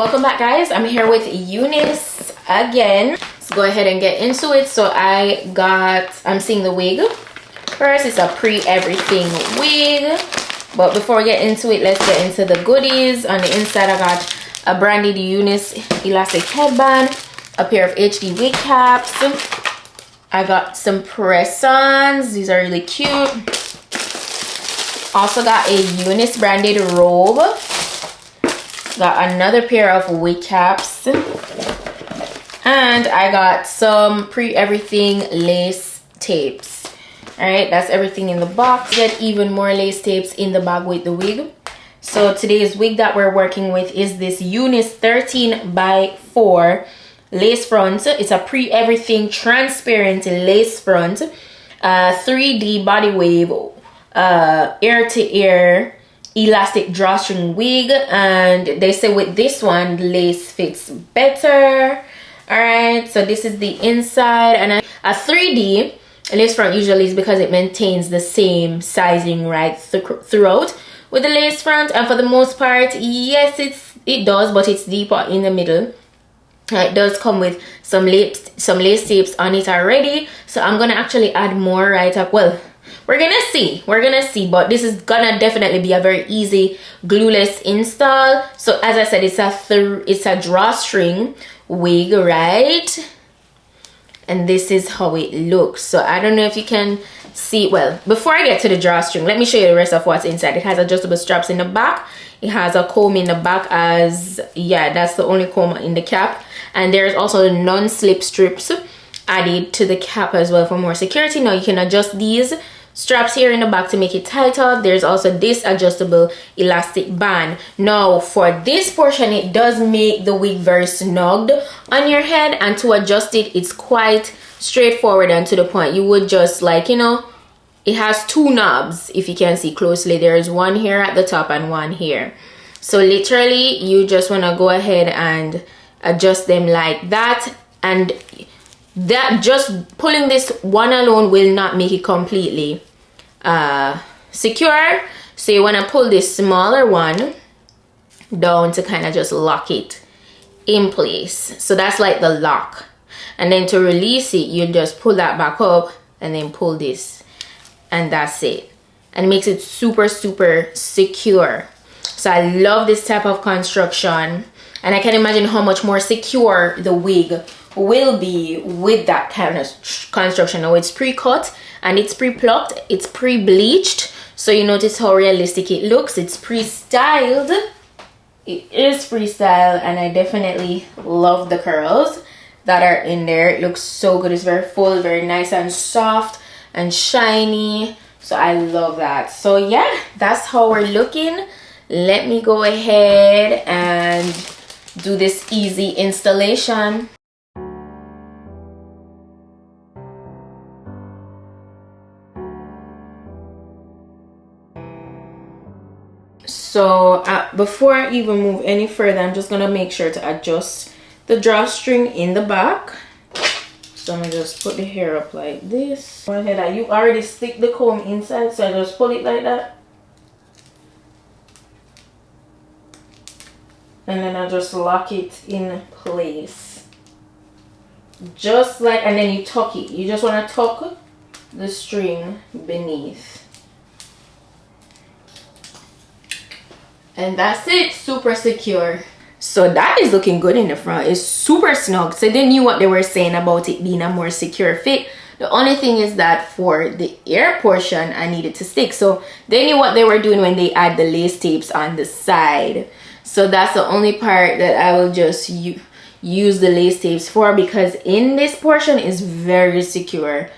Welcome back, guys. I'm here with Unice again. Let's go ahead and get into it. So I'm seeing the wig first. It's a pre-everything wig, but before we get into it, let's get into the goodies. On the inside, I got a branded Unice elastic headband, a pair of HD wig caps. I got some press-ons. These are really cute. Also got a Unice branded robe. Got another pair of wig caps. And I got some pre-everything lace tapes. Alright, that's everything in the box. Get even more lace tapes in the bag with the wig. So today's wig that we're working with is this Unice 13x4 lace front. It's a pre-everything transparent lace front. 3D body wave, ear-to-ear elastic drawstring wig, and they say with this one the lace fits better. All right, so this is the inside, and a 3D lace front usually is because it maintains the same sizing right throughout with the lace front, and for the most part, yes, it does, but it's deeper in the middle. It does come with some lace tapes on it already, so I'm gonna actually add more right up. Well, we're gonna see, but this is gonna definitely be a very easy glueless install. So as I said, it's a drawstring wig, right? And this is how it looks. So I don't know if you can see. Well, before I get to the drawstring, let me show you the rest of what's inside. It has adjustable straps in the back. It has a comb in the back, as yeah, that's the only comb in the cap, and there's also non-slip strips added to the cap as well for more security. Now you can adjust these straps here in the back to make it tighter. There's also this adjustable elastic band. Now for this portion, it does make the wig very snugged on your head, and to adjust it, it's quite straightforward and to the point. You would just, like, you know, it has two knobs. If you can see closely, there's one here at the top and one here. So literally you just want to go ahead and adjust them like that, and that just pulling this one alone will not make it completely secure. So you want to pull this smaller one down to kind of just lock it in place. So that's like the lock, and then to release it, you just pull that back up and then pull this, and that's it, and it makes it super secure. So I love this type of construction, and I can imagine how much more secure the wig will be with that kind of construction. Now it's pre-cut and it's pre-plucked, it's pre-bleached, so you notice how realistic it looks. It's pre-styled, it is freestyle, and I definitely love the curls that are in there. It looks so good. It's very full, very nice and soft and shiny, so I love that. So yeah, that's how we're looking. Let me go ahead and do this easy installation. So before I even move any further, I'm just gonna make sure to adjust the drawstring in the back. So I'm gonna just put the hair up like this. Go ahead, you already stick the comb inside, so I just pull it like that, and then I just lock it in place, just like, and then you tuck it. You just want to tuck the string beneath. And that's it, super secure. So that is looking good in the front. It's super snug. So they knew what they were saying about it being a more secure fit. The only thing is that for the ear portion, I needed to stick. So they knew what they were doing when they add the lace tapes on the side. So that's the only part that I will just use the lace tapes for, because in this portion is very secure.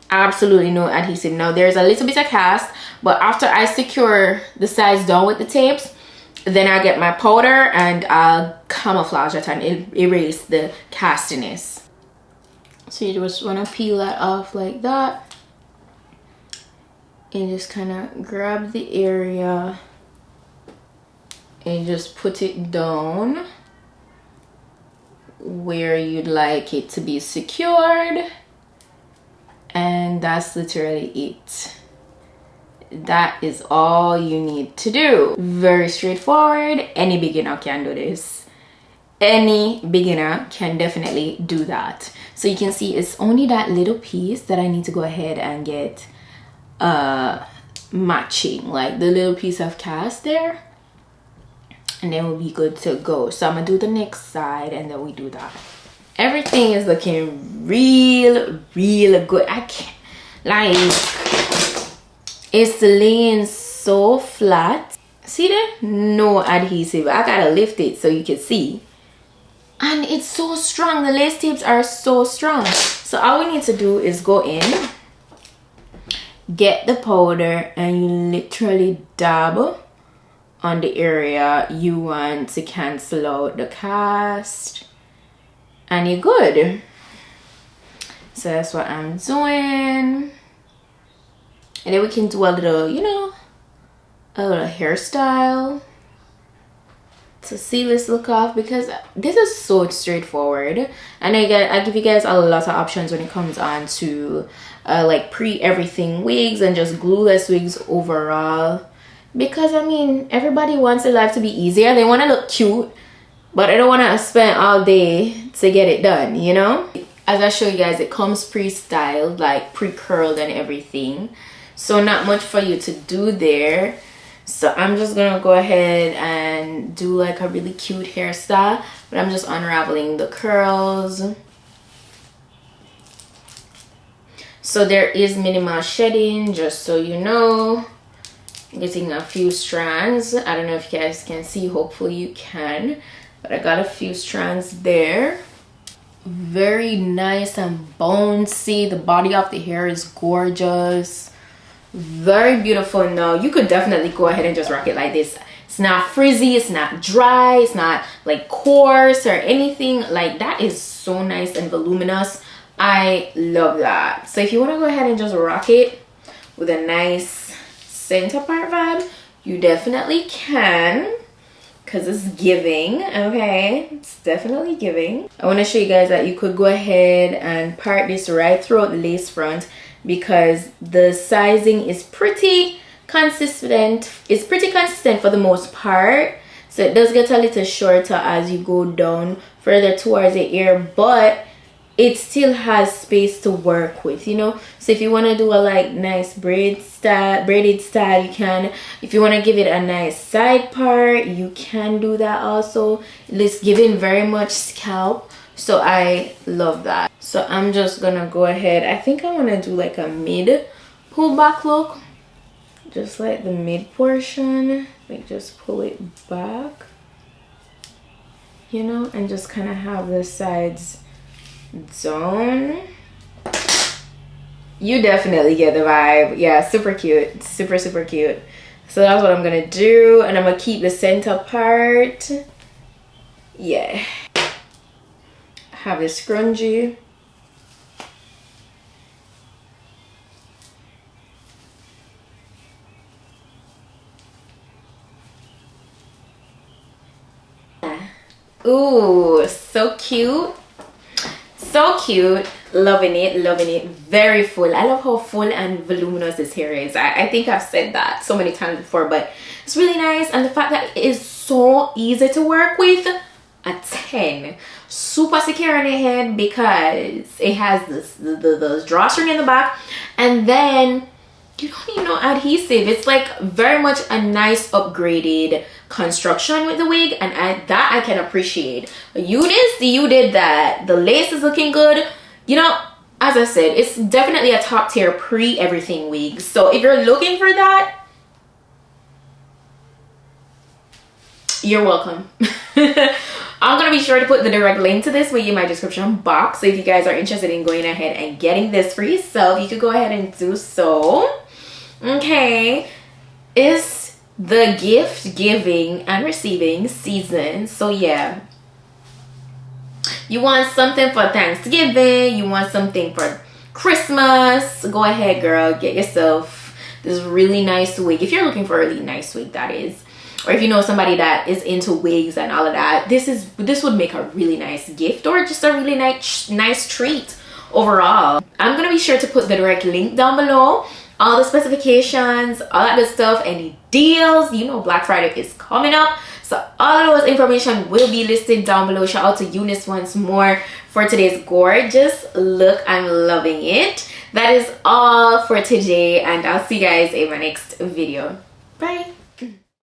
Absolutely no adhesive. Now there's a little bit of cast, but after I secure the sides down with the tapes, then I'll get my powder and I'll camouflage it and erase the castiness. So you just want to peel that off like that, and just kind of grab the area and just put it down where you'd like it to be secured, and that's literally it. That is all you need to do. Very straightforward. Any beginner can do this. any beginner can definitely do that. So you can see it's only that little piece that I need to go ahead and get matching, like the little piece of cast there, and then we'll be good to go. So I'm gonna do the next side and then we do that. Everything is looking real good. I can't, like, it's laying so flat. See there? No adhesive. I gotta lift it so you can see. And it's so strong. The lace tips are so strong. So all we need to do is go in, get the powder, and you literally dab on the area you want to cancel out the cast, and you're good. So that's what I'm doing. And then we can do a little, you know, a little hairstyle to see this look off, because this is so straightforward. And I give you guys a lot of options when it comes on to like pre-everything wigs and just glueless wigs overall. Because I mean, everybody wants their life to be easier. They want to look cute, but I don't want to spend all day to get it done, you know? As I show you guys, it comes pre-styled, like pre-curled and everything. So not much for you to do there. So I'm just gonna go ahead and do like a really cute hairstyle, but I'm just unraveling the curls. So there is minimal shedding, just so you know. I'm getting a few strands. I don't know if you guys can see, hopefully you can, but I got a few strands there. Very nice and bouncy. The body of the hair is gorgeous, very beautiful. Now you could definitely go ahead and just rock it like this. It's not frizzy, it's not dry, it's not like coarse or anything. Like, that is so nice and voluminous. I love that. So if you want to go ahead and just rock it with a nice center part vibe, you definitely can, because it's giving. Okay, it's definitely giving. I want to show you guys that you could go ahead and part this right throughout the lace front, because the sizing is pretty consistent. It's pretty consistent for the most part. So it does get a little shorter as you go down further towards the ear, but it still has space to work with, you know. So if you want to do a like nice braided style, you can. If you want to give it a nice side part, you can do that also. It's giving very much scalp, so I love that. So I'm just gonna go ahead, I think I want to do like a mid pull back look, just like the mid portion, like just pull it back, you know, and just kind of have the sides down. You definitely get the vibe. Yeah, super cute, super cute. So that's what I'm gonna do, and I'm gonna keep the center part. Yeah, have this scrunchie. Ooh, so cute, so cute. Loving it, very full. I love how full and voluminous this hair is. I think I've said that so many times before, but it's really nice. And the fact that it is so easy to work with, a 10. Super secure on your head, because it has the drawstring in the back, and then you don't need no adhesive. It's like very much a nice upgraded construction with the wig, and that I can appreciate. Unice, you did that. The lace is looking good. You know, as I said, it's definitely a top tier pre-everything wig. So if you're looking for that, you're welcome. I'm gonna be sure to put the direct link to this with you in my description box, so if you guys are interested in going ahead and getting this for yourself, you could go ahead and do so. Okay, it's the gift giving and receiving season, so yeah, you want something for Thanksgiving, you want something for Christmas, go ahead girl, get yourself this really nice wig. If you're looking for a really nice wig, that is, or if you know somebody that is into wigs and all of that, this would make a really nice gift, or just a really nice treat overall. I'm gonna be sure to put the direct link down below, all the specifications, all that good stuff, any deals. You know Black Friday is coming up, so So all of those information will be listed down below. Shout out to Unice once more for today's gorgeous look. I'm loving it. That is all for today, and I'll see you guys in my next video. Bye.